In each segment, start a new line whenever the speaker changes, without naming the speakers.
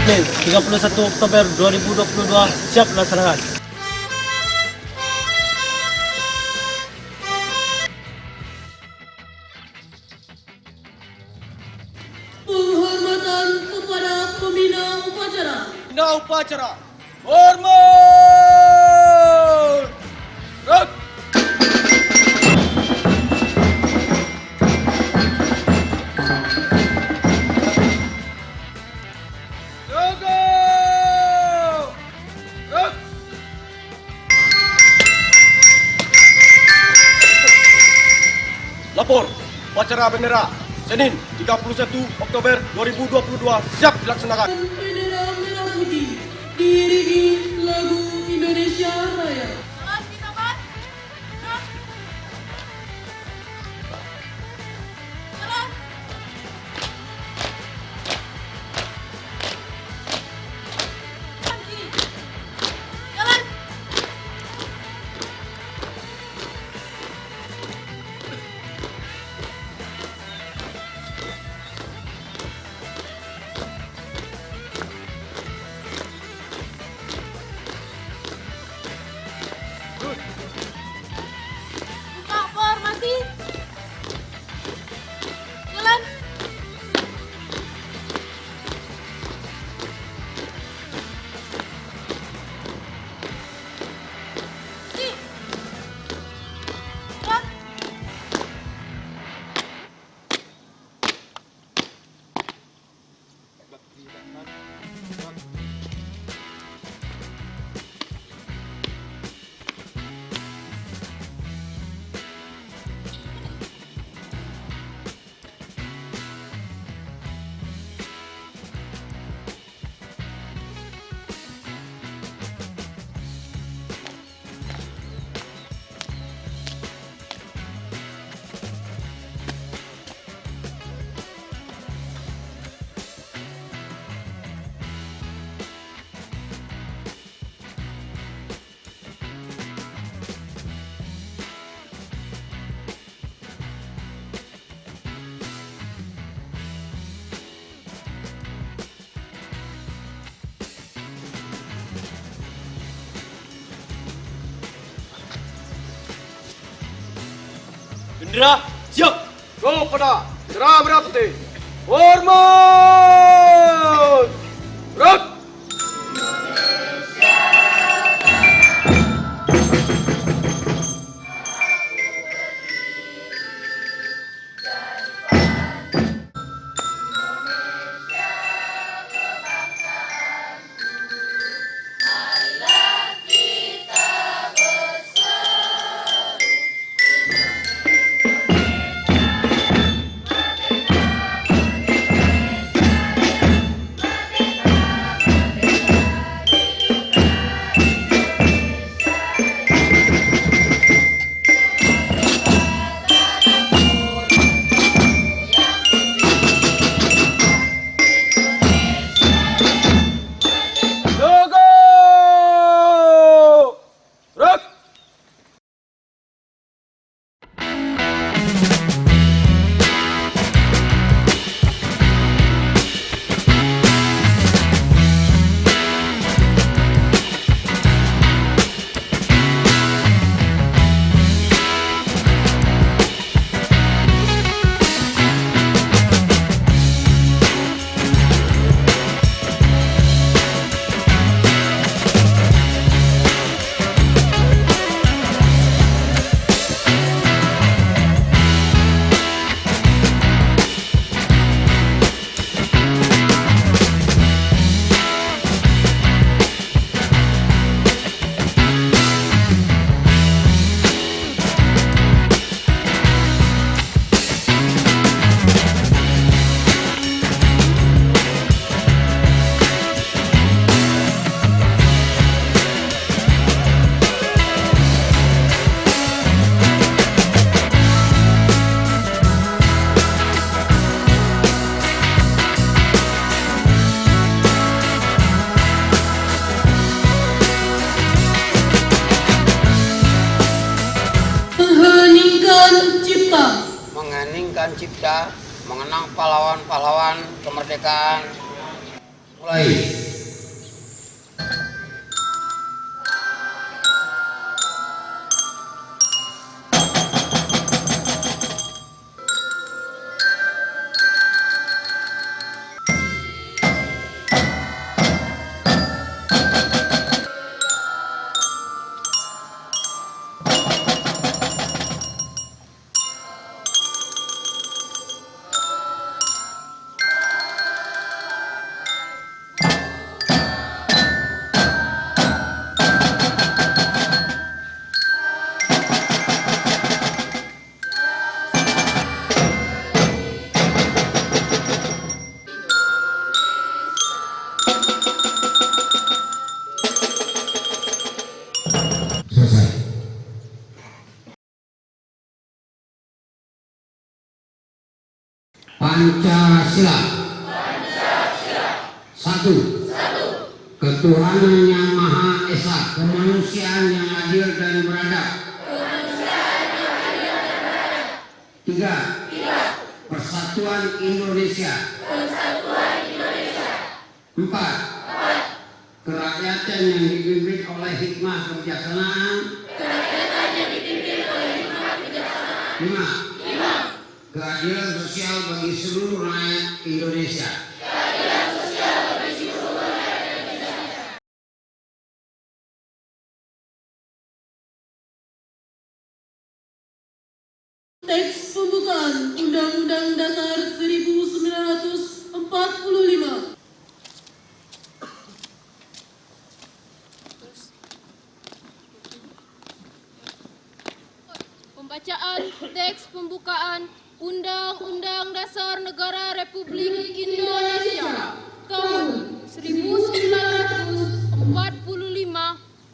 Disiplin 31 Oktober 2022 siap dilaksanakan.
Penghormatan kepada pembina upacara.
Pembina upacara, hormat! Gerak! Jaga! Gerak! Lapor, upacara bendera, Senin 31 Oktober 2022 siap dilaksanakan.
Bendera merah putih diiringi lagu Indonesia Raya.
Jalan kita, Pak. Gerak. Jalan. Kiri. Jalan. Buka formasi. Jalan. Kiri. Gerak.
Bendera siap. Go pada bendera merah putih. Hormat! Gerak! Jaga! Gerak!
Mengheningkan cipta, mengenang pahlawan-pahlawan kemerdekaan. Mulai. Selesai. Pancasila. Satu. Ketuhanan yang Maha Esa, kemanusiaan yang adil dan beradab. Tiga. Persatuan Indonesia. Empat. Kerakyatan yang dipimpin oleh hikmah kebijaksanaan. Lima. Keadilan sosial bagi seluruh rakyat Indonesia.
Teks pembukaan Undang-Undang Dasar 1945.
Pembacaan teks pembukaan Undang-Undang Dasar Negara Republik Indonesia tahun 1945,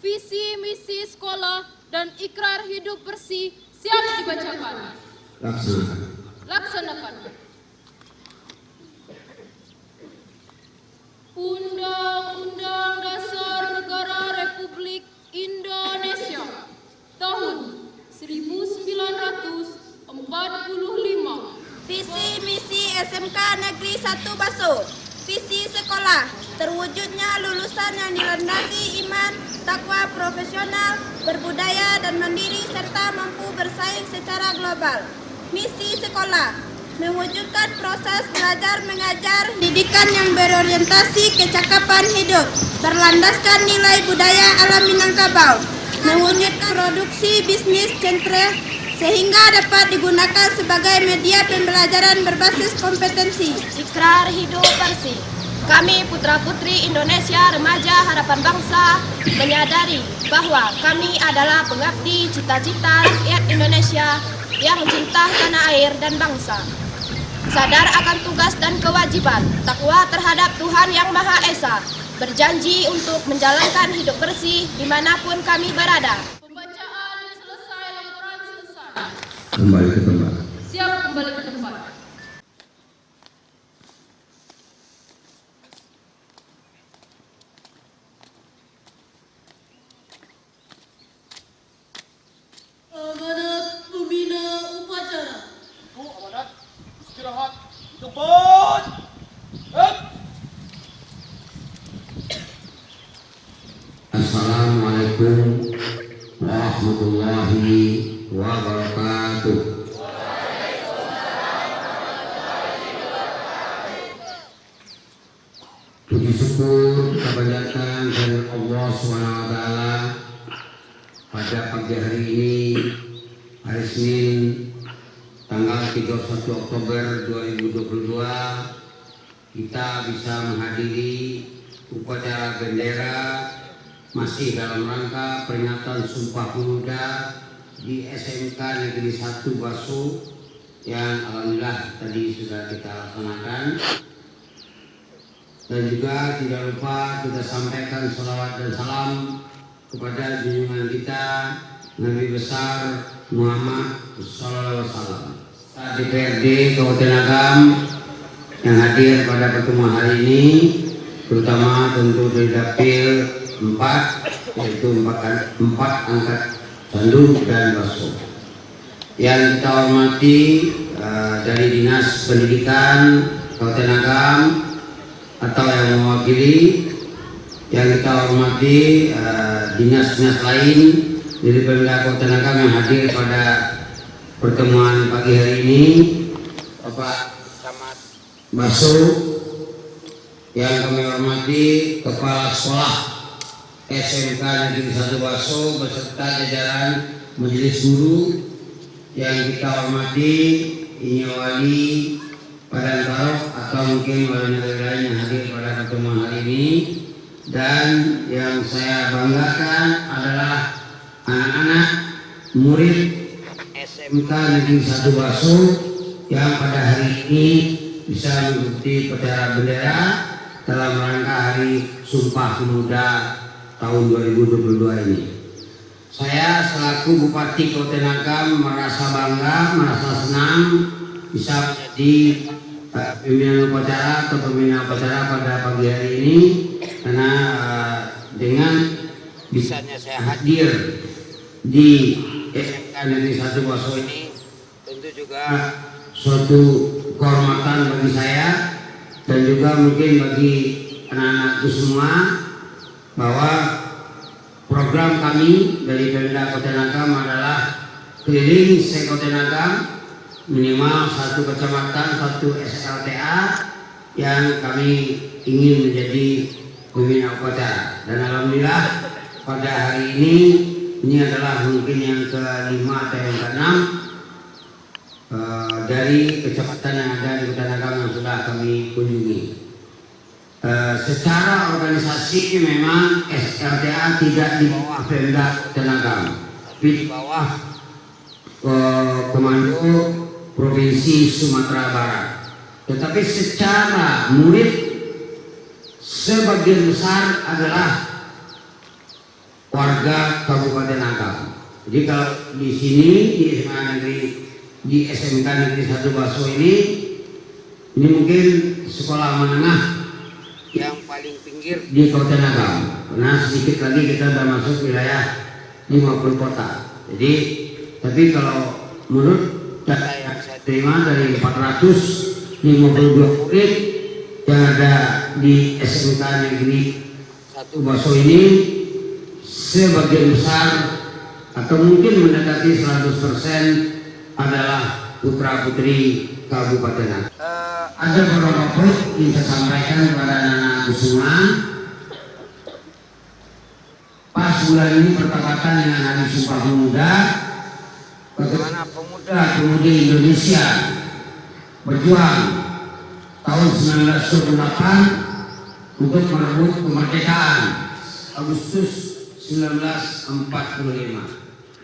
visi misi sekolah dan ikrar hidup bersih siap dibacakan. Laksanakan. Undang-Undang Dasar Negara Republik Indonesia tahun 1945.
Visi misi SMK Negeri 1 Baso. Visi sekolah terwujudnya lulusan yang dilandasi iman, takwa, profesional, berbudaya dan mandiri serta mampu bersaing secara global. Misi sekolah mewujudkan proses belajar mengajar, didikan yang berorientasi kecakapan hidup, berlandaskan nilai budaya alam Minangkabau, mewujudkan produksi bisnis sentra sehingga dapat digunakan sebagai media pembelajaran berbasis kompetensi.
Ikrar hidup bersih. Kami putra-putri Indonesia Remaja Harapan Bangsa menyadari bahwa kami adalah pengabdi cita-cita rakyat Indonesia yang cinta tanah air dan bangsa. Sadar akan tugas dan kewajiban, takwa terhadap Tuhan Yang Maha Esa, berjanji untuk menjalankan hidup bersih dimanapun kami berada.
Pembacaan selesai, laporan selesai.
Kembali ke tempat.
Siap kembali ke tempat.
Amanat pembina upacara.
Amanat, istirahat, jemput.
Assalamualaikum warahmatullahi wabarakatuh. Puji syukur kita panjatkan kepada Allah SWT pada pagi hari ini, hari Senin, tanggal 31 Oktober 2022, kita bisa menghadiri upacara bendera masih dalam rangka peringatan Sumpah Pemuda di SMK Negeri 1 Baso yang alhamdulillah tadi sudah kita laksanakan. Dan juga tidak lupa kita sampaikan salawat dan salam kepada junjungan kita Nabi besar Muhammad Sallallahu Alaihi Wasallam. DPRD Kabupaten Agam yang hadir pada pertemuan hari ini, terutama tentu dari Dapil 4, yaitu 4 angkat Bandung dan Baso. Yang kita hormati dari Dinas Pendidikan Kabupaten Agam, atau yang mewakili, yang kita hormati dinas-dinas lain dari Pemda Kota Nangka yang hadir pada pertemuan pagi hari ini, Bapak Camat Baso, yang kami hormati Kepala Sekolah SMK Negeri 1 Baso beserta jajaran Majelis Guru, yang kita hormati Inyo Wali Padang atau mungkin wali negara lain yang hadir pada pertemuan hari ini. Dan yang saya banggakan adalah anak-anak murid SMK Negeri 1 Baso yang pada hari ini bisa mengikuti upacara bendera dalam rangka Hari Sumpah Pemuda tahun 2022 ini. Saya selaku Bupati Kota Nangka merasa bangga, merasa senang bisa menjadi pimpinan upacara atau pembina upacara pada pagi hari ini, karena dengan bisanya saya hadir di SMK Negeri 1 Baso ini tentu juga suatu kehormatan bagi saya dan juga mungkin bagi anak-anakku semua, bahwa program kami dari Pemda Kota Nangka adalah keliling se-Kota Nangka, minimal 1 kecamatan, 1 SLTA yang kami ingin menjadi pembina upacara. Dan alhamdulillah pada hari ini adalah mungkin yang ke-5 atau yang ke-6 dari kecamatan yang ada di Kota Nangka yang sudah kami kunjungi. Secara organisasi memang SLTA tidak di bawah Pemda Kota Nangka, tapi di bawah Komando Provinsi Sumatera Barat. Tetapi secara murid sebagian besar adalah warga Kabupaten Nangka. Jadi kalau di sini di SMK Negeri 1 Baso ini mungkin sekolah menengah yang paling pinggir di Kota Nangka. Karena sedikit lagi kita sudah masuk wilayah 50 kota. Jadi tapi kalau menurut data yang saya terima dari 452 murid yang ada di SMK Negeri 1 Baso ini, sebagian besar atau mungkin mendekati 100% adalah putra putri Kabupaten Nangka. Ada beberapa poin yang saya sampaikan kepada anak-anak semua. Pas bulan ini bertepatan dengan Hari Sumpah Pemuda, bagaimana pemuda-pemudi Indonesia berjuang tahun 1928 untuk merebut kemerdekaan Agustus 1945.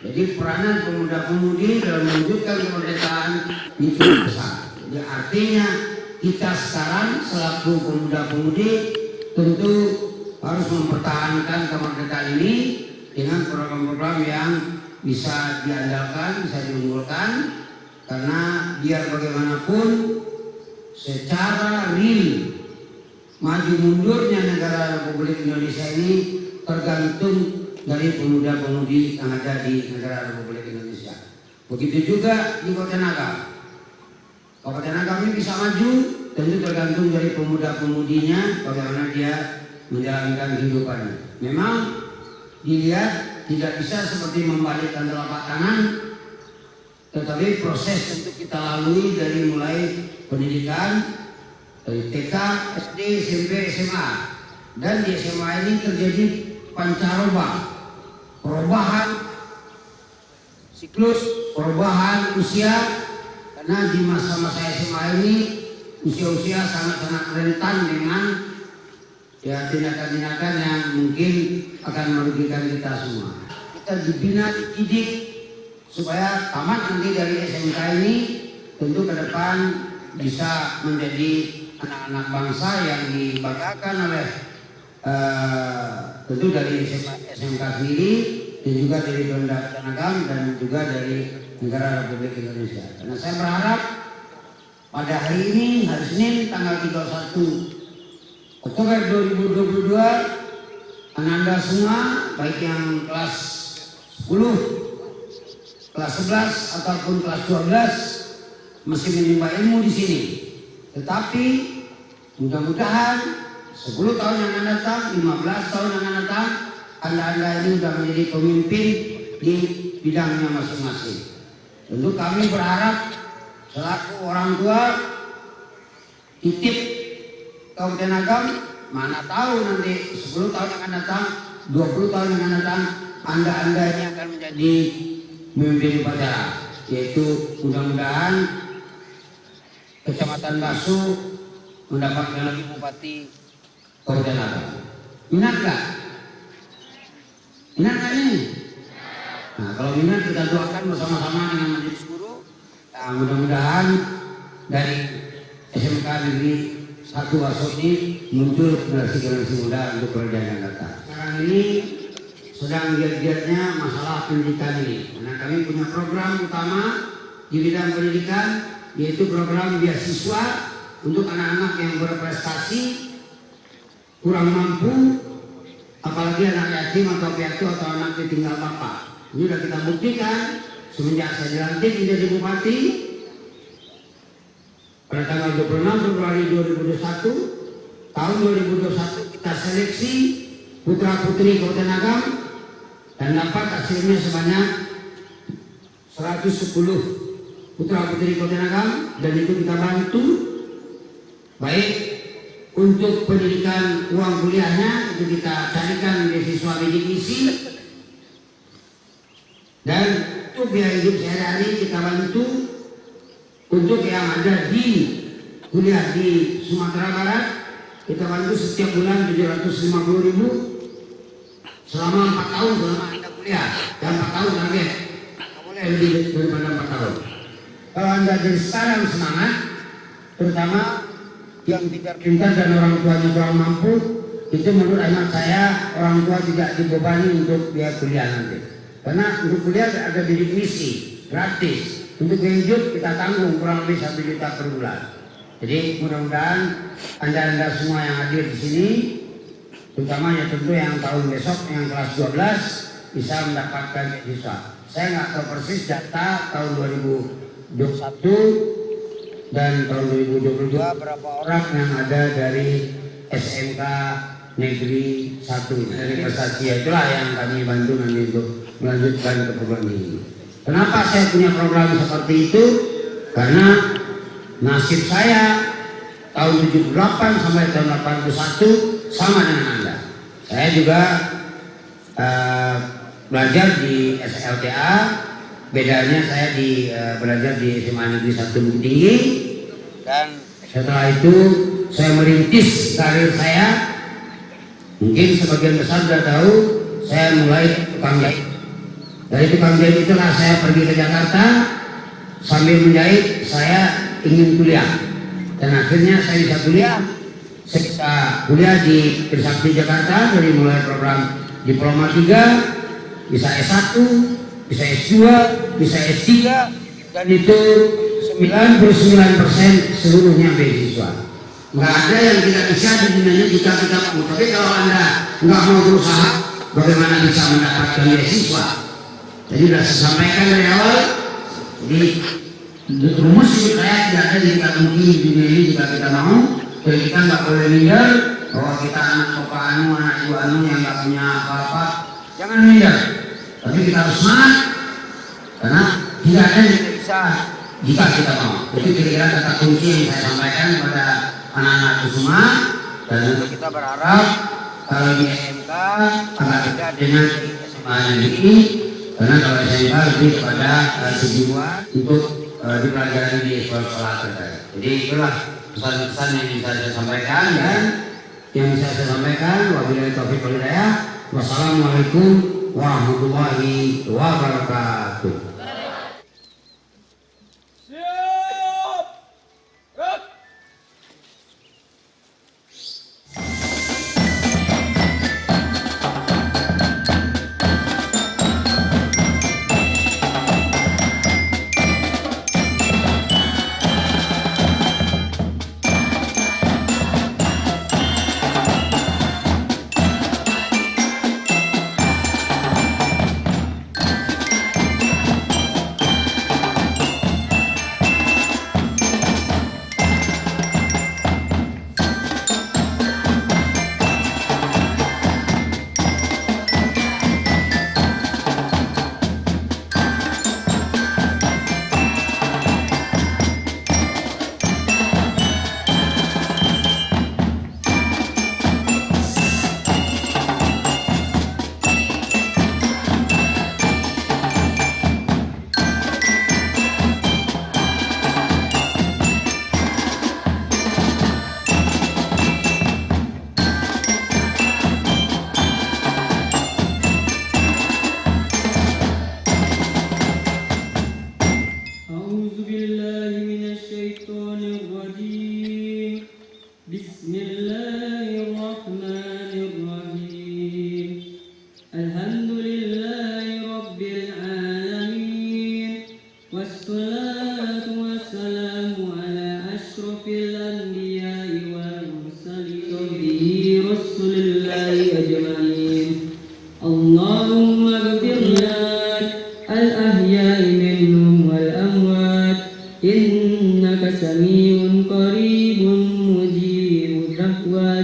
Jadi peranan pemuda-pemudi dalam mewujudkan kemerdekaan itu besar. Jadi artinya kita sekarang selaku pemuda-pemudi tentu harus mempertahankan kemerdekaan ini dengan program-program yang bisa diandalkan, bisa diunggulkan, karena biar bagaimanapun secara real maju mundurnya negara Republik Indonesia ini tergantung dari pemuda-pemudi yang ada di negara Republik Indonesia. Begitu juga di Kota Nangka. Kota Nangka ini bisa maju tentu tergantung dari pemuda-pemudinya bagaimana dia menjalankan kehidupannya. Memang dilihat tidak bisa seperti membalikkan telapak tangan, tetapi proses untuk kita lalui dari mulai pendidikan dari TK, SD, SMP, SMA, dan di SMA ini terjadi pancaroba, perubahan siklus, perubahan usia, karena di masa-masa SMA ini usia-usia sangat-sangat rentan dengan ya tindakan-tindakan yang mungkin akan merugikan kita semua. Kita dibina, dididik supaya tamat nanti dari SMK ini tentu ke depan bisa menjadi anak-anak bangsa yang dibanggakan oleh tentu dari SMK sendiri dan juga dari Pemda Kota Nangka dan juga dari negara Republik Indonesia. Karena saya berharap pada hari ini, hari Senin tanggal 31 Oktober 2022, Anda semua baik yang kelas 10, kelas 11 ataupun kelas 12 masih menimba ilmu di sini. Tetapi Mudah-mudahan 10 tahun yang akan datang, 15 tahun yang akan datang, Anda-anda ini sudah menjadi pemimpin di bidangnya masing-masing. Tentu kami berharap selaku orang tua titip Kabupaten Agam, mana tahu nanti 10 tahun yang akan datang, 20 tahun yang akan datang, Anda-anda ini akan menjadi pemimpin upacara. Yaitu mudah-mudahan Kecamatan Basu mendapatkan lagi Bupati Kabupaten Agam. Minat gak? Minat gak ini? Nah, kalau minat kita doakan bersama-sama dengan Majelis Guru. Nah, mudah-mudahan dari SMK Negeri 1 Baso ini muncul generasi-generasi muda untuk kerjaan yang datang. Sekarang ini sedang giat-giatnya masalah pendidikan ini. Karena kami punya program utama di bidang pendidikan, yaitu program beasiswa untuk anak-anak yang berprestasi, kurang mampu, apalagi anak yatim atau piatu atau anak ditinggal bapak. Ini sudah kita buktikan semenjak saya dilantik menjadi bupati pada tanggal 26 Februari 2021. Tahun 2021 kita seleksi putra-putri Kabupaten Agam dan dapat hasilnya sebanyak 110 putra-putri Kabupaten Agam, dan itu kita bantu baik untuk pendidikan uang kuliahnya, itu kita carikan beasiswa bidik misi, dan untuk biaya hidup sehari-hari kita bantu untuk yang ada di kuliah di Sumatera Barat. Kita bantu setiap bulan 750.000 selama 4 tahun selama Anda kuliah, dan 4 tahun target, nggak boleh lebih daripada 4 tahun. Kalau Anda jadi sekarang semangat, terutama yang tidak pintar dan orang tuanya kurang mampu, itu menurut hemat saya orang tua tidak dibebani untuk biaya kuliah nanti. Karena untuk kuliah ada bidik misi gratis, untuk hidup kita tanggung kurang lebih 1 juta per bulan. Jadi mudah-mudahan Anda-anda semua yang hadir di sini, terutamanya tentu yang tahun besok yang kelas 12 bisa mendapatkan beasiswa. Saya nggak tahu persis data tahun 2021 dan tahun 2022 berapa orang yang ada dari SMK Negeri 1 dari prestasi. Itulah yang kami bantu nanti untuk melanjutkan ke program ini. Kenapa saya punya program seperti itu? Karena nasib saya tahun 78 sampai tahun 81 sama dengan Anda. Saya juga belajar di SLTA, bedanya saya belajar di SMA Negeri 1 Bukit Tinggi, dan setelah itu saya merintis karir saya. Mungkin sebagian besar sudah tahu, saya mulai tukang jahit. Dari tukang jahit itulah saya pergi ke Jakarta, sambil menjahit saya ingin kuliah, dan akhirnya saya bisa kuliah. Saya bisa kuliah di Trisakti Jakarta dari mulai program Diploma 3, bisa S1, bisa S2, bisa S3, dan itu 99% seluruhnya beasiswa. Nggak ada yang tidak bisa di dunia jika kita mau. Tapi kalau Anda nggak mau berusaha, bagaimana bisa mendapatkan beasiswa? Jadi sudah saya sampaikan dari awal, jadi rumus hidup saya tidak ada jika mungkin di dunia ini jika kita mau. Jadi kita nggak boleh minder bahwa kita anak bapak anu, anak ibu anu yang nggak punya apa-apa. Jangan minder, tapi kita harus semangat, karena tidak ada yang bisa jika kita mau. Itu kira-kira kata kunci yang saya sampaikan kepada anak-anak semua. Dan untuk kita berharap kalau di SMK agak beda dengan SMA Negeri, karena kalau SMK lebih kepada kejiwaan untuk dipelajari di sekolah-sekolah terkait. Jadi itulah pesan-pesan yang bisa saya sampaikan, dan yang bisa saya sampaikan wabillahi taufiq wal hidayah. Wassalamualaikum warahmatullahi wabarakatuh.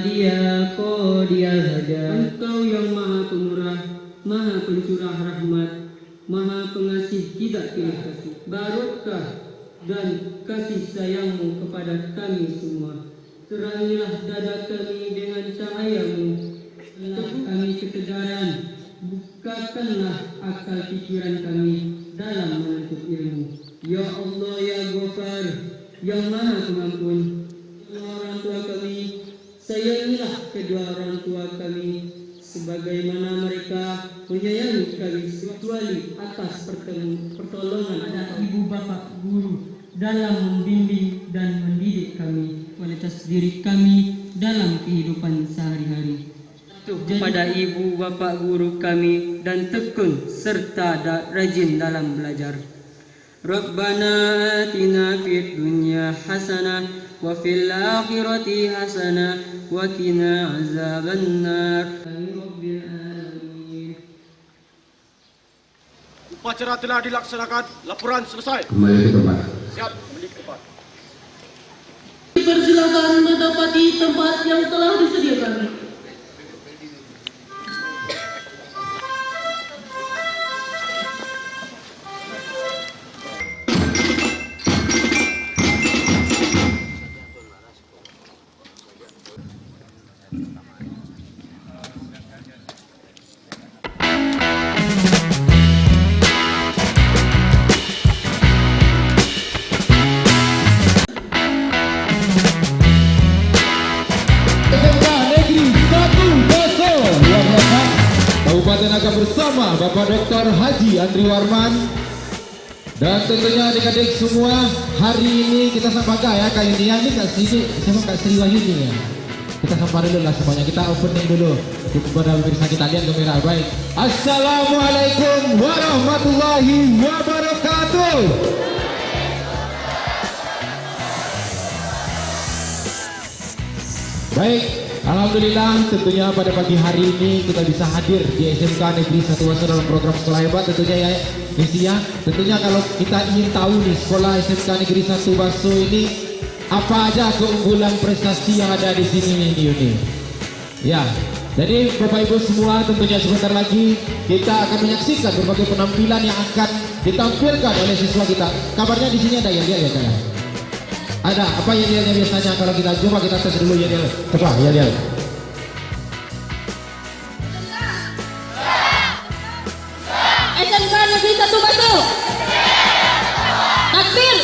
Al-Hadi Al-Qadi Al-Hada. Engkau yang maha pemurah, maha pencurah rahmat, maha pengasih tidak pilih kasih. Barokah dan kasih sayangmu kepada kami semua. Terangilah dada kami dengan cahayamu. Berilah kami ketegaran, bukakanlah akal pikiran kami dalam menuntut ilmu. Ya Allah, ya Ghafar, yang maha pengampun, orang tua kami, sayangilah kedua orang tua kami sebagaimana mereka menyayangi kami, kecuali atas pertolongan ada ibu bapak guru dalam membimbing dan mendidik kami, kualitas diri kami dalam kehidupan sehari-hari. Kepada ibu bapak guru kami dan tekun serta rajin dalam belajar. Rabbana atina fid dunya hasanah wa fil akhirati hasanah wa qina azabannar. Rabbil alamin.
Upacara telah dilaksanakan, laporan selesai.
Kembali ke tempat.
Siap, kembali ke tempat.
Dipersilakan menempati tempat yang telah disediakan.
Kabupaten Agam bersama Bapak Dr. Haji Andri Warman. Dan tentunya adik-adik semua, hari ini kita sama bangga ya, kali ini ini Kak Sri, sama Kak Sri Wahyuni ya. Kita sapa dulu lah semuanya, kita opening dulu kepada pemirsa kita, lihat kamera. Baik, Assalamualaikum warahmatullahi wabarakatuh. Baik, alhamdulillah tentunya pada pagi hari ini kita bisa hadir di SMK Negeri 1 Waso dalam program sekolah hebat tentunya ya Indonesia. Tentunya kalau kita ingin tahu nih sekolah SMK Negeri 1 Waso ini apa aja keunggulan prestasi yang ada di sini nih Yuni. Ya, jadi Bapak Ibu semua tentunya sebentar lagi kita akan menyaksikan berbagai penampilan yang akan ditampilkan oleh siswa kita. Kabarnya di sini ada ya kayak. Ada apa yel-yelnya biasanya kalau kita coba kita tes dulu yel-yel. Coba yel-yel.
SMK Negeri 1 Waso. Takbir.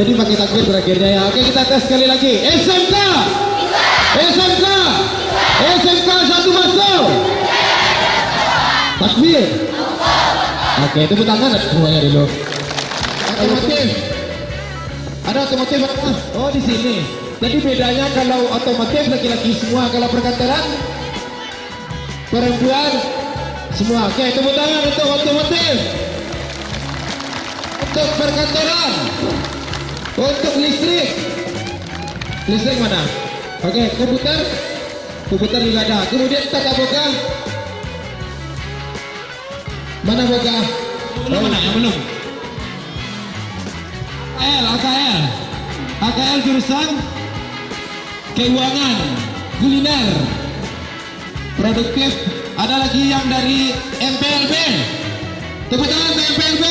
Jadi pakai takbir terakhirnya ya. Oke, kita tes sekali lagi. SMK 1 Waso. Takbir. Oke, tepuk tangan semuanya dulu. Otomotif. Ada otomotif apa? Oh, di sini. Jadi bedanya kalau otomotif laki-laki semua, kalau perkantoran perempuan semua. Oke, tepuk tangan untuk otomotif. Untuk perkantoran. Untuk listrik. Listrik mana? Oke, komputer. Komputer juga ada. Kemudian tata boga. Mana boga? Belum mana? Yang belum. AKL jurusan keuangan, kuliner, produktif. Ada lagi yang dari MPLB. Tepuk tangan untuk MPLB.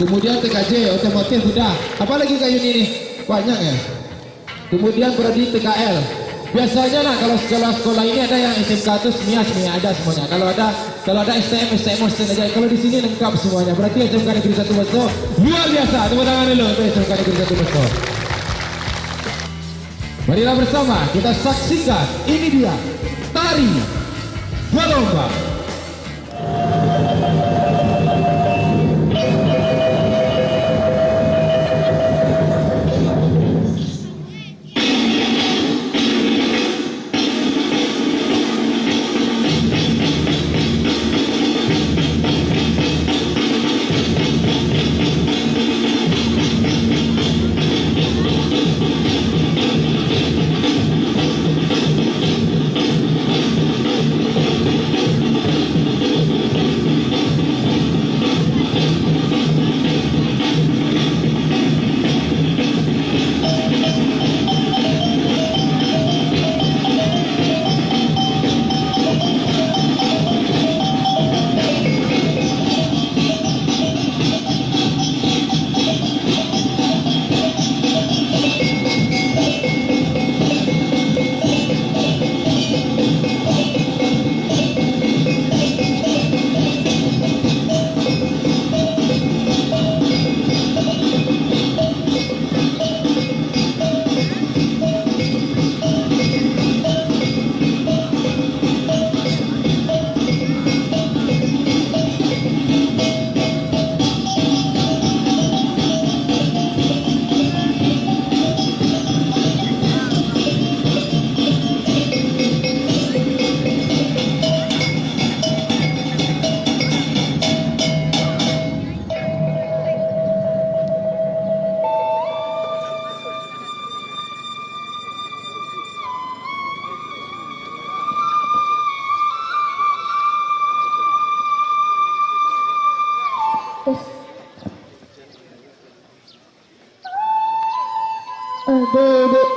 Kemudian TKJ, otomotif udah. Apa lagi kayu ini? Banyak ya. Kemudian prodi TKL. Biasanya lah kalau sekolah ini ada yang SMK itu semia ada semuanya. Kalau ada STM aja. Kalau di sini lengkap semuanya. Berarti SMK Negeri 1 Waso luar biasa. Tepuk tangan dulu untuk SMK Negeri 1 Waso. Marilah bersama kita saksikan, ini dia tari berlomba.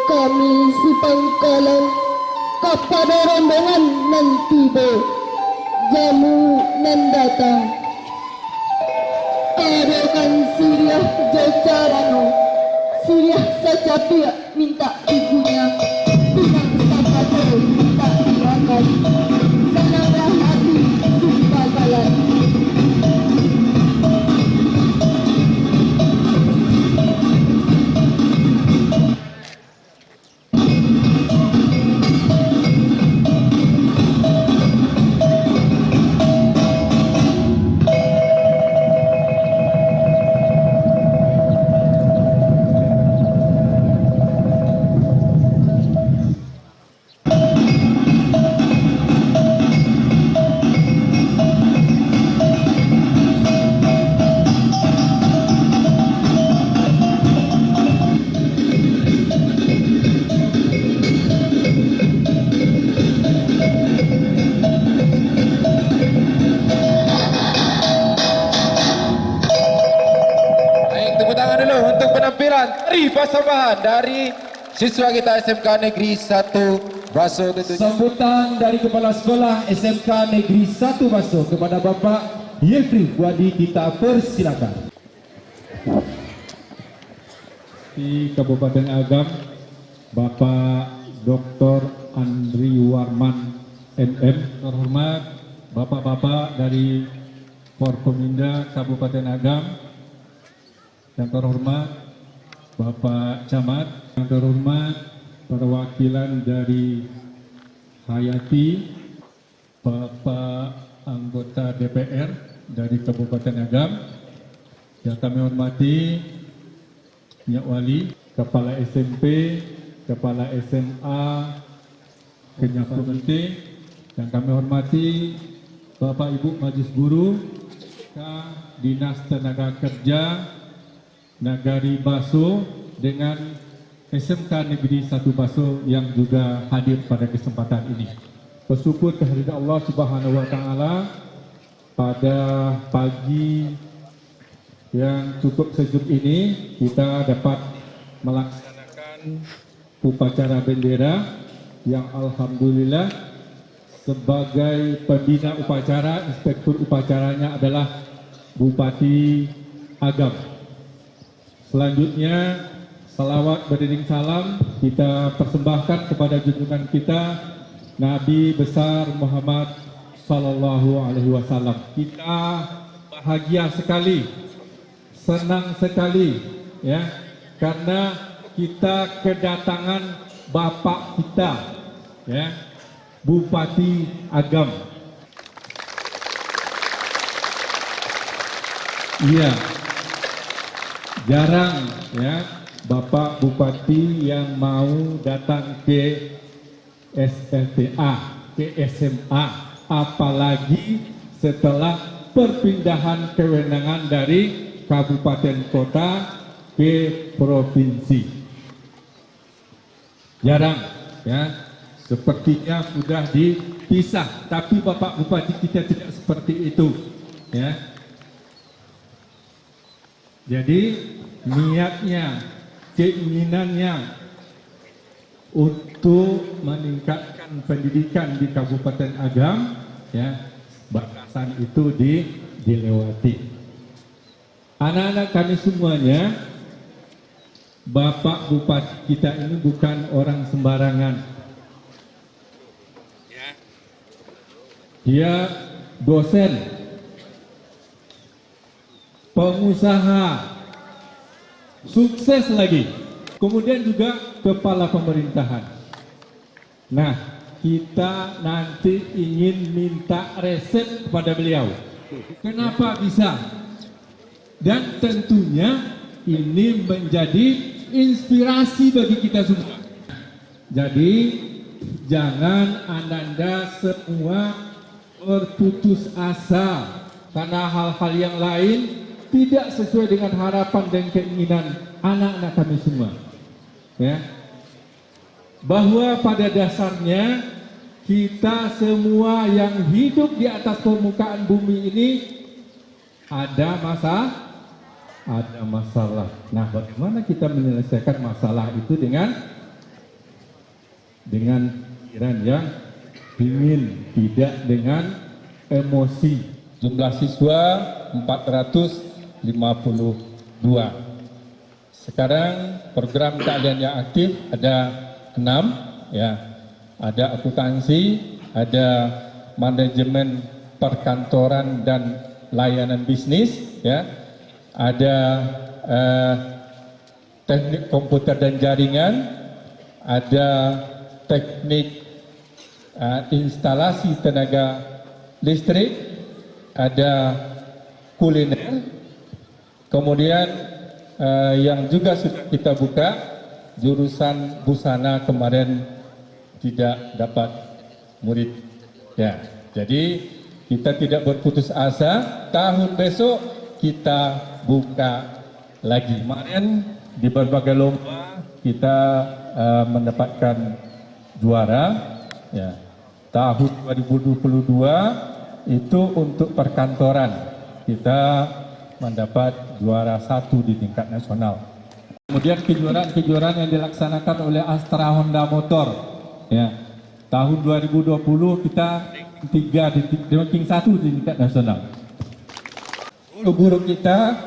kami si Pangkalan kepada rombongan nan tiba jamu nan datang. Adakan siriah jacarano, siriah saja pihak minta ibunya, dengan sahabat minta diakan, senanglah hati sumpah kalan.
Dari persembahan dari siswa kita SMK Negeri 1 Baso tentunya. Sambutan dari Kepala Sekolah SMK Negeri 1 Baso kepada Bapak Yefri Wadi kita persilakan. Di Kabupaten Agam, Bapak Dr. Andri Warman MM, terhormat Bapak-bapak dari Forkominda Kabupaten Agam, yang terhormat Bapak Camat, yang terhormat perwakilan dari Hayati, Bapak anggota DPR dari Kabupaten Agam, yang kami hormati Nyak Wali, Kepala SMP, Kepala SMA, Kenyap Komite, yang kami hormati Bapak Ibu Majelis Guru, Dinas Tenaga Kerja Nagari Baso dengan SMK Negeri 1 Baso yang juga hadir pada kesempatan ini. Bersyukur kehadirat Allah Subhanahu wa taala pada pagi yang cukup sejuk ini kita dapat melaksanakan upacara bendera yang alhamdulillah sebagai pembina upacara, inspektur upacaranya adalah Bupati Agam. Selanjutnya, salawat beriring salam kita persembahkan kepada junjungan kita Nabi besar Muhammad Sallallahu Alaihi Wasallam. Kita bahagia sekali, senang sekali, ya, karena kita kedatangan Bapak kita, ya, Bupati Agam. Iya. Jarang ya Bapak Bupati yang mau datang ke SLTA, ke SMA, apalagi setelah perpindahan kewenangan dari kabupaten kota ke provinsi. Jarang ya, sepertinya sudah dipisah, tapi Bapak Bupati kita tidak seperti itu ya. Jadi niatnya, keinginannya untuk meningkatkan pendidikan di Kabupaten Agam, ya, batasan itu dilewati. Anak-anak kami semuanya, Bapak Bupati kita ini bukan orang sembarangan. Dia dosen, pengusaha, sukses lagi, kemudian juga kepala pemerintahan. Nah, kita nanti ingin minta resep kepada beliau. Kenapa bisa? Dan tentunya ini menjadi inspirasi bagi kita semua. Jadi, jangan Anda semua berputus asa karena hal-hal yang lain tidak sesuai dengan harapan dan keinginan anak-anak kami semua. Ya. Bahwa pada dasarnya kita semua yang hidup di atas permukaan bumi ini ada masalah. Nah, bagaimana kita menyelesaikan masalah itu dengan dengan pikiran yang dingin, tidak dengan emosi. Jumlah siswa 452. Sekarang program keahlian yang aktif ada 6 ya. Ada akuntansi, ada manajemen perkantoran dan layanan bisnis ya. Ada teknik komputer dan jaringan, ada teknik instalasi tenaga listrik, ada kuliner, kemudian yang juga sudah kita buka jurusan busana kemarin tidak dapat murid ya. Jadi kita tidak berputus asa, tahun besok kita buka lagi. Kemarin di berbagai lomba kita mendapatkan juara ya. Tahun 2022 itu untuk perkantoran kita mendapat juara 1 di tingkat nasional. Kemudian kejuaraan yang dilaksanakan oleh Astra Honda Motor ya. Tahun 2020 kita 3 di ranking 1 di tingkat nasional. Guru kita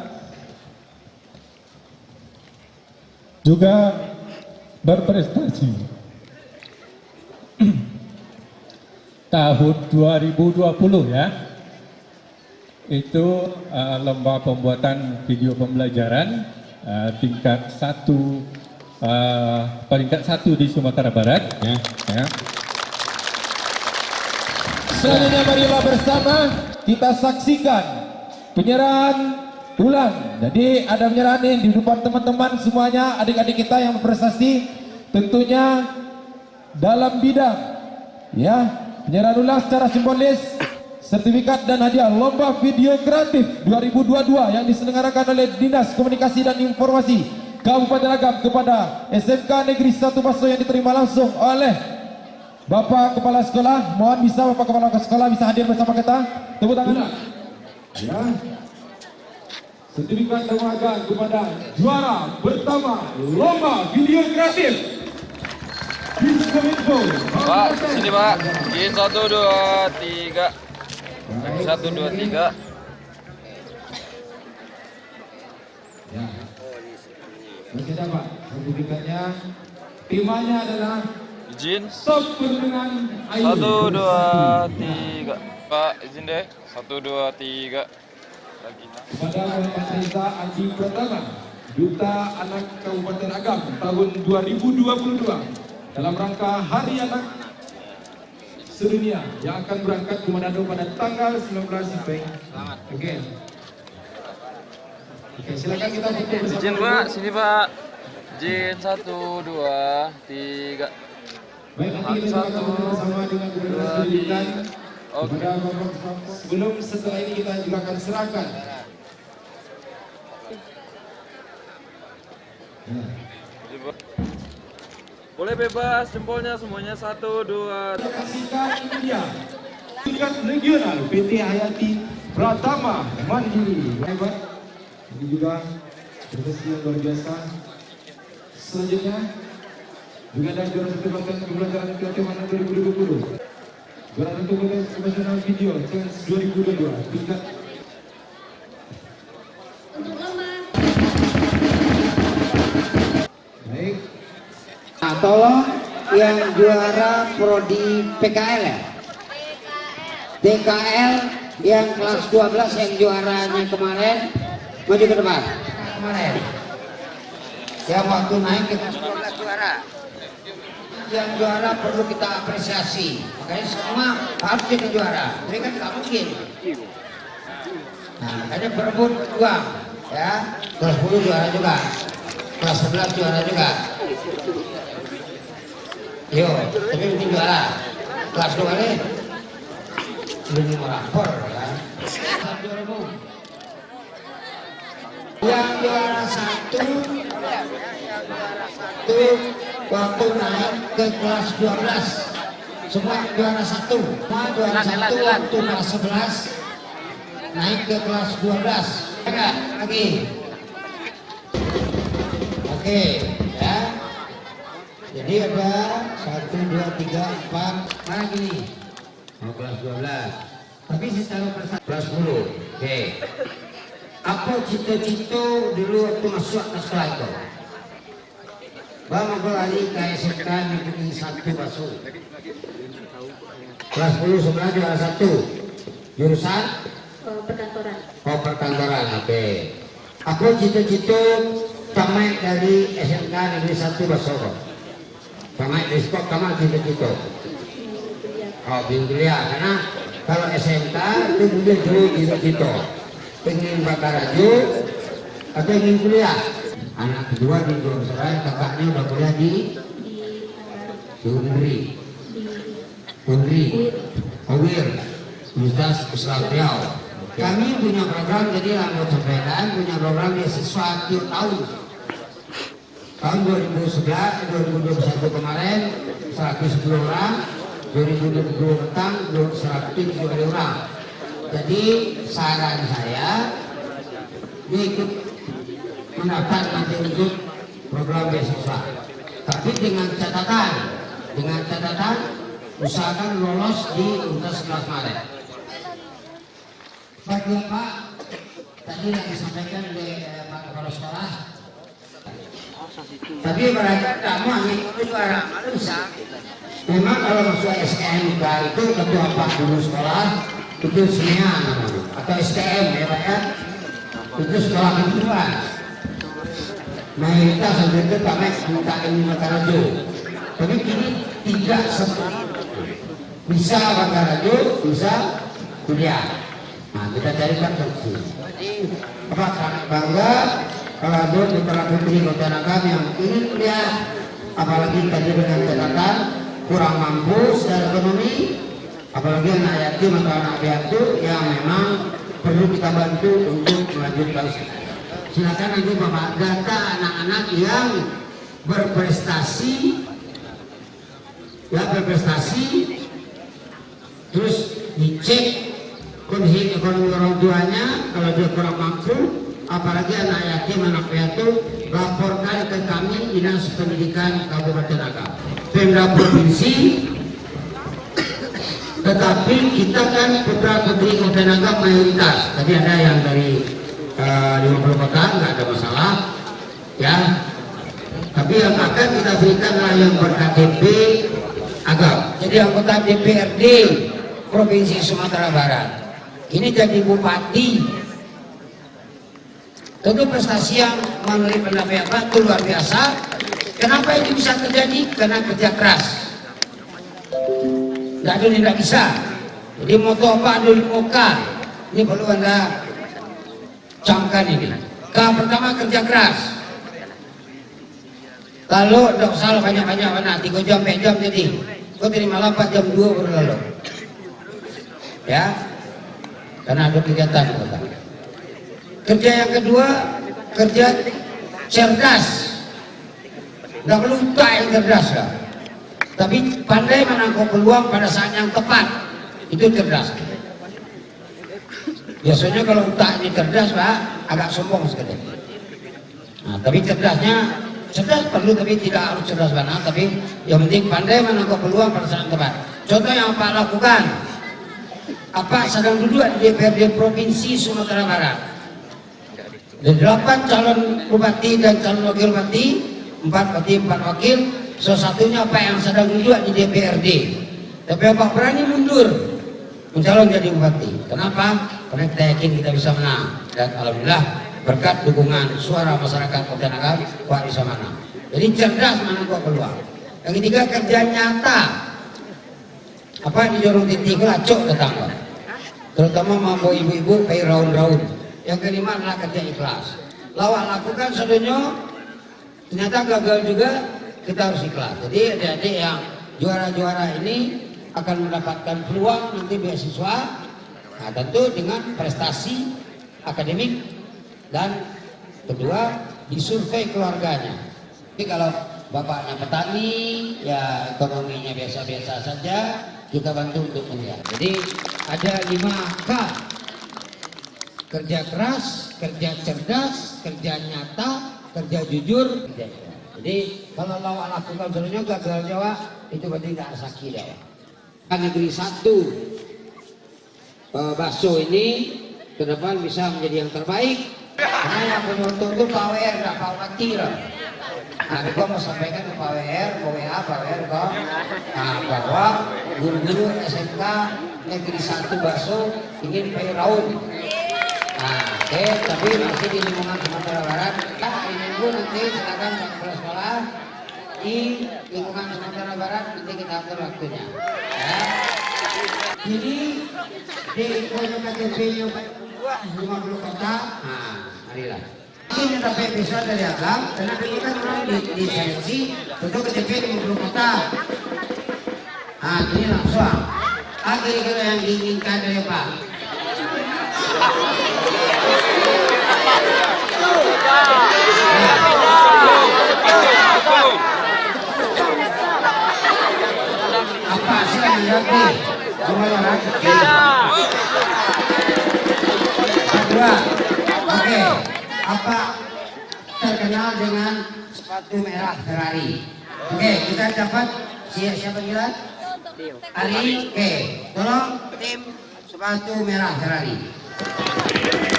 juga berprestasi. Tahun 2020 ya, itu lomba pembuatan video pembelajaran tingkat 1 peringkat 1 di Sumatera Barat ya. Selanjutnya marilah bersama kita saksikan penyerahan ulang. Jadi ada penyerahan ini di depan teman-teman semuanya, adik-adik kita yang berprestasi tentunya dalam bidang ya, penyerahan ulang secara simbolis sertifikat dan hadiah lomba video kreatif 2022 yang diselenggarakan oleh Dinas Komunikasi dan Informasi Kabupaten Agam kepada SMK Negeri 1 Baso yang diterima langsung oleh Bapak Kepala Sekolah. Mohon bisa Bapak Kepala Sekolah bisa hadir bersama kita. Tepuk tangan. Ya. Sertifikat penghargaan kepada juara pertama lomba video kreatif. Diskominfo.
Pak, sini Pak. Gin 1 2 3. 1 2 3.
Ya. Masih ada Pak. Sertifikatnya. Temanya adalah
Izin.
stop penurunan air.
1 2 3. Pak, izin deh. 1 2 3. Lagi.
Kepada Bapak Reza Adi Pratama, Duta Anak Kabupaten Agam tahun 2022 dalam rangka Hari Anak Sedunia yang akan berangkat ke Manado pada tanggal 19 sampai. Oke. Oke, silakan kita foto bersama.
Izin Pak, sini Pak. Izin 1 2 3.
Baik, nanti kita akan foto bersama dengan Gubernur Pendidikan. Kepada Bapak, sebelum setelah ini kita juga akan serahkan.
Boleh bebas jempolnya semuanya 1 2.
Saksikan ini dia. Tingkat regional PT Hayati Pratama Mandiri. Hebat. Ini juga prestasi yang luar biasa. Selanjutnya juga ada juara satu bahkan pembelajaran kreatif mana 2020. Juara satu profesional video Chance 2022 tingkat. Baik.
Nah, tolong yang juara prodi PKL ya. DKL yang kelas 12 yang juaranya kemarin maju ke depan. Kemarin. Yang waktu naik ke kelas 12 juara. Yang juara perlu kita apresiasi. Makanya semua harus jadi juara. Ini kan nggak mungkin. Nah, makanya berebut uang ya. Kelas 10 juara juga. Kelas 11 juara juga. Yo, tapi penting juara. Kelas 2 nih belum merapor ya. Yang juara 1 waktu naik ke kelas 12 semua juara 1 juara 1 waktu kelas 11 naik ke kelas 12 enggak lagi. Oke ya. Jadi ada 1, 2, 3, 4. Mana gini? Oh, kelas 12. Tapi secara persatuan kelas 10. Oke. Apa cita-cita dulu waktu masuk ke sekolah itu? Bang aku lari ke SMK Negeri 1 Baso. Kelas 10 sebelah juara 1. Jurusan?
Perkantoran.
Oh, perkantoran. Oke. Apa cita-cita tamat dari SMK Negeri 1 Baso? Tamat dari sekolah tamat cita-cita. Oh, kuliah. Karena kalau SMK itu mungkin dulu cita-cita pengen bakar raju atau ingin kuliah. Anak kedua di Jongsrai, kakaknya udah kuliah di Unri, Awir, Universitas Islam Riau. Kami punya program, jadi anggota sampaikan punya program beasiswa tiap tahun. Tahun 2021 kemarin 110 orang, 2022 petang 170 orang. Jadi saran saya dia ikut mendaftar nanti untuk program beasiswa, tapi dengan catatan usahakan lolos di Universitas 11 Maret. Bagi Pak tadi yang disampaikan oleh Pak Kepala Sekolah, tapi mereka kamu hanya juara bisa. Memang kalau masuk SMK itu ketua Pak Guru Sekolah itu SMEA namanya, atau STM ya Pak ya, itu sekolah kejuruan. Mayoritas sampai itu pakai UKM Makarajo, tapi ini tidak seperti itu. Bisa Makarajo, bisa kuliah. Nah kita carikan solusi. Apa sangat bangga kalau ada putra putri Kota Nagam yang ingin kuliah, apalagi tadi dengan catatan kurang mampu secara ekonomi, apalagi anak yatim atau anak piatu yang memang perlu kita bantu untuk melanjutkan usaha. Silakan nanti Bapak data anak-anak yang berprestasi, terus dicek kondisi ekonomi orang tuanya. Kalau dia kurang mampu, apalagi anak yatim, anak piatu, laporkan ke kami Dinas Pendidikan Kabupaten Agam, Pemda Provinsi. Tetapi kita kan putra putri Kota Nagam mayoritas. Tadi ada yang dari 50 kota, nggak ada masalah ya. Tapi yang akan kita berikanlah yang ber-KTP Agam. Jadi anggota DPRD Provinsi Sumatera Barat ini jadi bupati. Tentu prestasi yang menurut pendapat Pak itu luar biasa. Kenapa itu bisa terjadi? Karena kerja keras. Tidak bisa. Jadi moto apa dulu muka ini perlu Anda camkan ini. Pertama kerja keras. Kalau tidak usah banyak-banyak mana 3 jam 4 jam jadi. Kau terima 4 jam 2 baru lalu. Ya. Karena ada kegiatan. Kerja yang kedua, kerja cerdas. Tidak perlu tak yang cerdas lah. Tapi pandai menangkap peluang pada saat yang tepat. Itu cerdas. Biasanya kalau tak ini cerdas Pak, agak sombong sekali. Nah, tapi cerdas perlu, tapi tidak harus cerdas banget. Tapi yang penting pandai menangkap peluang pada saat yang tepat. Contoh yang Pak lakukan, Pak sedang duduk di DPRD Provinsi Sumatera Barat. Ada 8 calon bupati dan calon wakil bupati, 4 bupati 4 wakil. Salah satunya Pak yang sedang duduk di DPRD. Tapi Pak berani mundur mencalon jadi bupati. Kenapa? Karena kita yakin kita bisa menang. Dan alhamdulillah berkat dukungan suara masyarakat Kota Nagam, Pak bisa menang. Jadi cerdas menangkap peluang. Yang ketiga kerja nyata. Apa di jorong titik lacok tetangga. Terutama mampu ibu-ibu kayak raun-raun. Yang kelima adalah kerja ikhlas. Lawak lakukan sedunia, ternyata gagal juga, kita harus ikhlas. Jadi adik-adik yang juara-juara ini akan mendapatkan peluang nanti beasiswa. Nah, tentu dengan prestasi akademik dan kedua disurvei keluarganya. Tapi kalau bapaknya petani, ya ekonominya biasa-biasa saja, kita bantu untuk kuliah. Jadi ada 5K: kerja keras, kerja cerdas, kerja nyata, kerja jujur, kerja ikhlas. Jadi kalau lawak lakukan seluruhnya gagal Jawa, itu berarti tidak asaki Jawa. Negeri 1 Baso ini ke depan bisa menjadi yang terbaik. Karena yang penonton itu Pak WR, tidak Pak Wati lah. Nah, kita mau sampaikan ke Pak WR, Pak WA, Pak WR kok. Nah, bahwa guru-guru SMK Negeri 1 Baso ingin pay round. Nah, oke, tapi masih di lingkungan Sumatera Barat. Nah, ini pun nanti silakan sekolah-sekolah di lingkungan Sumatera Barat nanti kita atur waktunya. Ya. Jadi di KTP-nya 50 kota. Nah, marilah. Ini tapi bisa dari Agam, karena ini kan orang di seleksi untuk KTP 50 kota. Nah, ini langsung. Kira-kira yang diinginkan dari Pak. Apa sih yang ngerti? Kedua, oke. Apa terkenal dengan sepatu merah Ferrari? Oke, kita dapat siapa bilang? Ari, oke. Tolong tim sepatu merah Ferrari.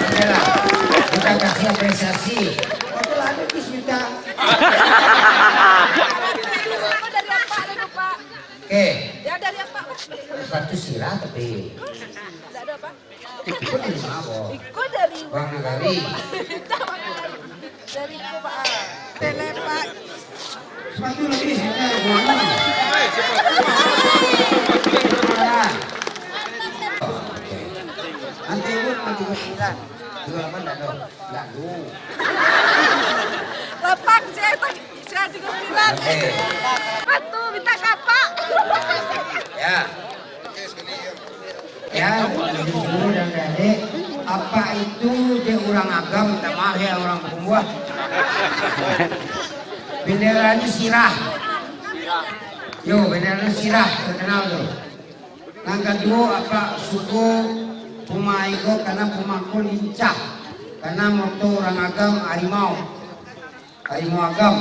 Oke lah, kita kasih apresiasi. Betul ada di juta. Oke.
Ya dari apa?
Sepatu sirah tapi.
Tidak ada apa?
Ikut dari mana kok?
Ikut dari
Bang Nagari.
dari Pak Telepak.
Sepatu lebih juta gimana? Nanti ibu nanti 29. 28 enggak dong? Enggak dong.
Lepak saya juga bilang. Sepatu minta kapak.
Ya. Ya, dulu dan adik, apa itu dia orang agam, minta maaf ya orang pembuat. Benderanya sirah. Yo, benderanya sirah, terkenal tuh. Yang kedua apa suku Pumaiko karena Pumaku lincah. Karena moto orang agam harimau. Harimau agam.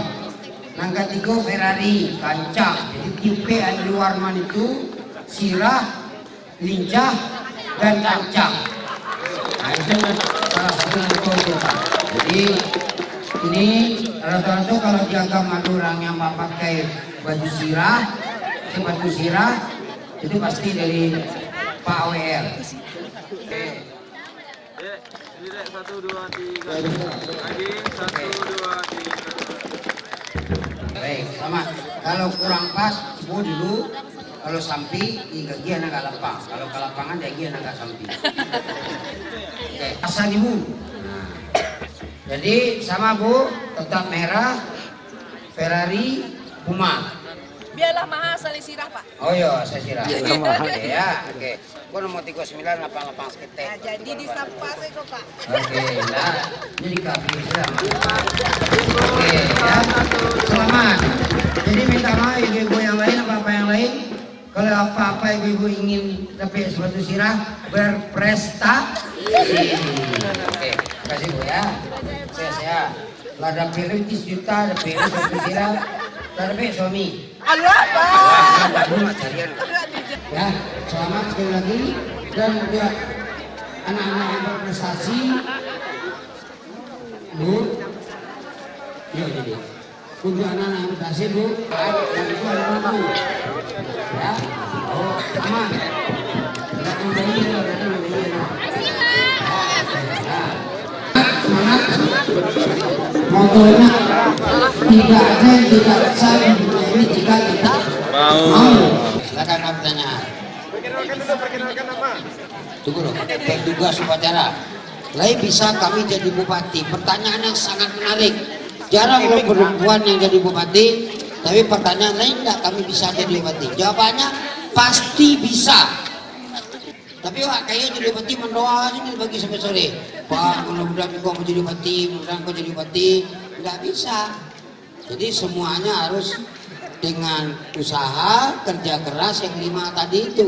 Yang ketiga Ferrari, kancah. Jadi tipe Andrew Warman itu sirah, lincah, dan kancah. Nah itu salah satu moto itu Pak. Jadi ini rata-rata kalau di agam ada orang yang pakai baju sirah, sepatu sirah, itu pasti dari Pak WR.
Ini 1, 2, 3. Lagi 1, 2, 3.
Baik, selamat. Kalau kurang pas, sebut dulu. Kalau sampi, gigi anak gak lapang. Kalau ke lapangan, gigi anak gak sampi. Oke, pasang ibu. Nah. Jadi sama Bu, tetap merah, Ferrari, Puma.
Biarlah mahal saling sirah Pak.
Oh iya, saya sirah. Oke ya, oke. Gua nomor 39 lapang-lapang seketek.
Nah, jadi disapa saya kok Pak.
Oke, nah, jadi kaki sudah. Oke, ya. Selamat. Jadi minta maaf ibu-ibu yang lain, apa-apa yang lain. Kalau apa-apa ibu-ibu ingin dapat sepatu sirah, berprestasi. Oke, kasih Bu ya. Saya. Lah ada pilih 10 juta, ada pilih sepatu sirah, ada suami.
Allah Pak.
Ya, selamat sekali lagi dan juga anak-anak yang berprestasi, Bu. Iya jadi. Untuk anak-anak yang berprestasi Bu, dan itu adalah Bu. Ya, oh aman. Tidak membeli, semangat. Motornya tidak ada yang tidak bisa ini jika kita mau. Silakan pertanyaan.
Perkenalkan nama.
Tunggu loh, tugas upacara. Lain bisa kami jadi bupati. Pertanyaan yang sangat menarik. Jarang loh perempuan yang jadi bupati. Tapi pertanyaan lain enggak kami bisa jadi bupati. Jawabannya pasti bisa. Tapi wah kayaknya jadi bupati mendoa aja nih bagi sampai sore. Pak, mudah-mudahan kau mau jadi bupati, mudah-mudahan kau jadi bupati. Enggak bisa. Jadi semuanya harus dengan usaha, kerja keras yang 5 tadi itu.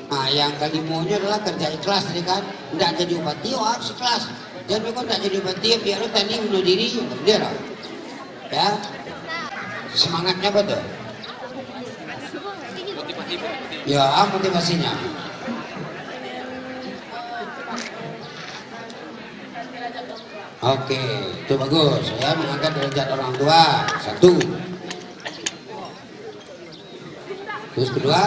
Nah yang kelimanya adalah kerja ikhlas tadi kan. Enggak jadi bupati, oh harus ikhlas. Jangan kau enggak jadi bupati, biar lu tadi bunuh diri, bendera. Ya. Semangatnya apa tuh? Ya, motivasinya. Oke, itu bagus. Ya, mengangkat derajat orang tua. 1. Terus kedua.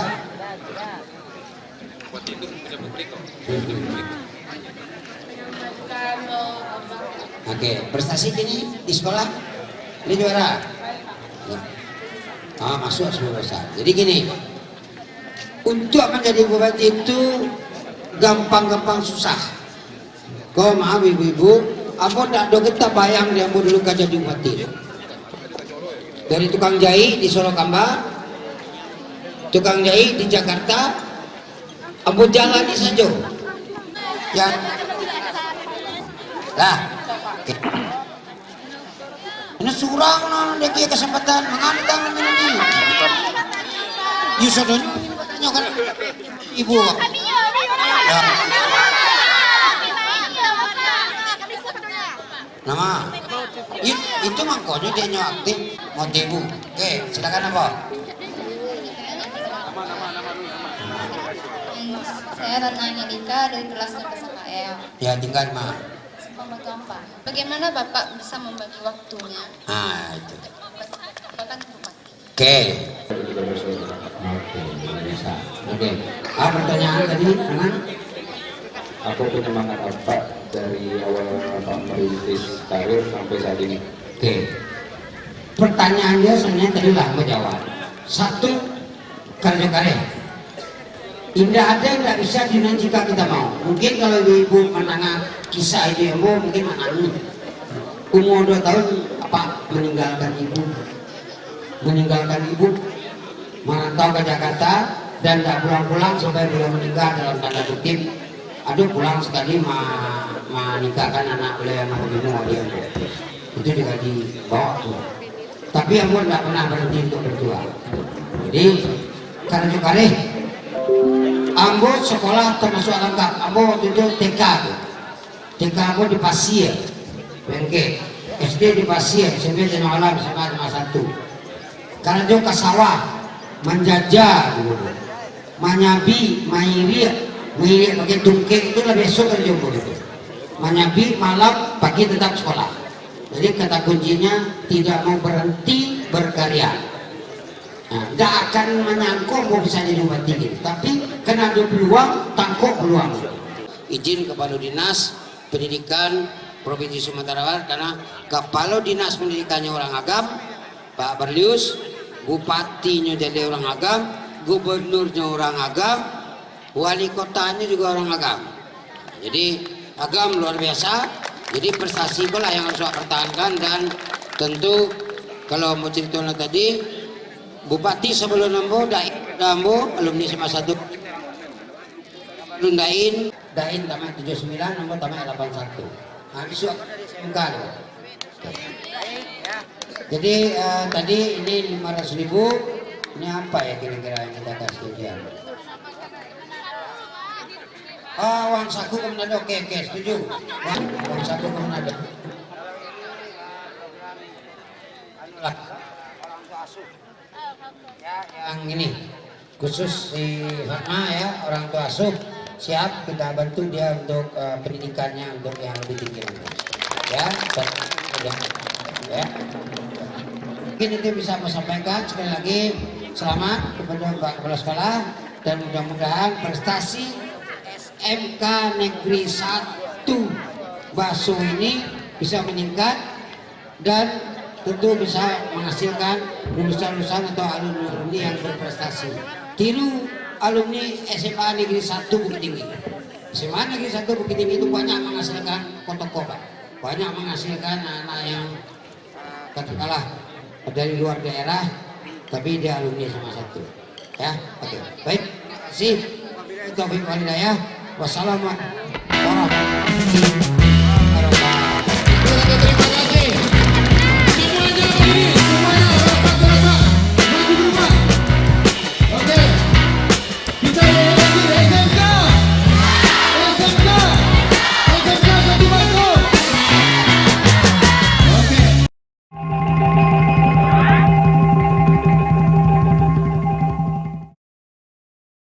Oke, prestasi ini di sekolah ini juara. Masuk 10 besar. Jadi gini, untuk menjadi bupati itu gampang-gampang susah. Kau maaf ibu-ibu, apa tak do kita bayang dia mau dulu jadi bupati. Dari tukang jahit di Solokamba, tukang jahit di Jakarta, ambo jalan di saja. Ya, lah. Ini surang non deki kesempatan mengandang ini. Yusodon kan ibu. Ya. Nama itu mangkonya dia nyakti mau ibu. Oke, silakan apa?
Saya Ratna Nidika dari kelas PSKL.
Ya, tinggal mah.
Membantu apa? Bagaimana Bapak bisa membagi waktunya?
Itu.
Bapak kan bupati.
Oke, bisa. Oke. Pertanyaan tadi, mana?
Apa penyemangat Bapak dari awal Bapak merintis karir sampai saat ini?
Oke. Pertanyaan dia sebenarnya tadi lah menjawab. 1, karya-karya. Indah ada yang tidak bisa dengan jika kita mau. Mungkin kalau ibu menangah kisah itu ibu mungkin menangis. Umur 2 tahun apa meninggalkan ibu, merantau ke Jakarta dan tidak pulang-pulang sampai beliau meninggal dalam tanda kutip. Aduh pulang sekali menikahkan anak beliau yang mau dia itu juga dibawa pulang. Tapi ibu tidak pernah berhenti untuk berjuang. Jadi karena kali ambo sekolah termasuk lengkap. Ambo waktu itu TK ambo di Pasir, Bengke, SD di Pasir, SMP di Alam sama 1. Karena dia ke sawah, menjajah dulu, manyabi, mairi pakai tungke itu lah besok kerja itu. Manyabi malam, pagi tetap sekolah. Jadi kata kuncinya tidak mau berhenti berkarya. Tidak akan menyangkut mau bisa jadi bupati gitu. Tapi kena ada peluang, tangkap peluang. Izin kepada Dinas Pendidikan Provinsi Sumatera Barat karena kepala Dinas Pendidikannya orang Agam, Pak Berlius, bupatinya jadi orang Agam, gubernurnya orang Agam, wali kotanya juga orang Agam. Jadi Agam luar biasa. Jadi prestasi itulah yang harus pertahankan dan tentu kalau mau cerita tadi. Bupati sebelum Nambo, alumni SMA 1 Lundain, tamat 79, Nambo tamat 81. Disuap dari SMK. Jadi tadi ini 500.000, ini apa ya kira-kira yang kita kasih dia? Uang saku ke Manado, oke, setuju. Uang saku ke Manado. Yang ini khusus si Fatma ya, orang tua asuh siap kita bantu dia untuk pendidikannya untuk yang lebih tinggi ya. Mungkin itu bisa saya sampaikan sekali lagi selamat kepada Pak Kepala Sekolah dan mudah-mudahan prestasi SMK Negeri 1 Baso ini bisa meningkat dan tentu bisa menghasilkan lulusan-lulusan atau alumni yang berprestasi. Tiru alumni SMA Negeri 1 Bukit Tinggi. SMA Negeri 1 Bukit Tinggi itu banyak menghasilkan kotoko, Pak. Banyak menghasilkan anak yang katakanlah dari luar daerah, tapi dia alumni SMA 1. Ya, oke. Baik, terima kasih. Taufiq wal hidayah. Wassalamualaikum warahmatullahi wabarakatuh.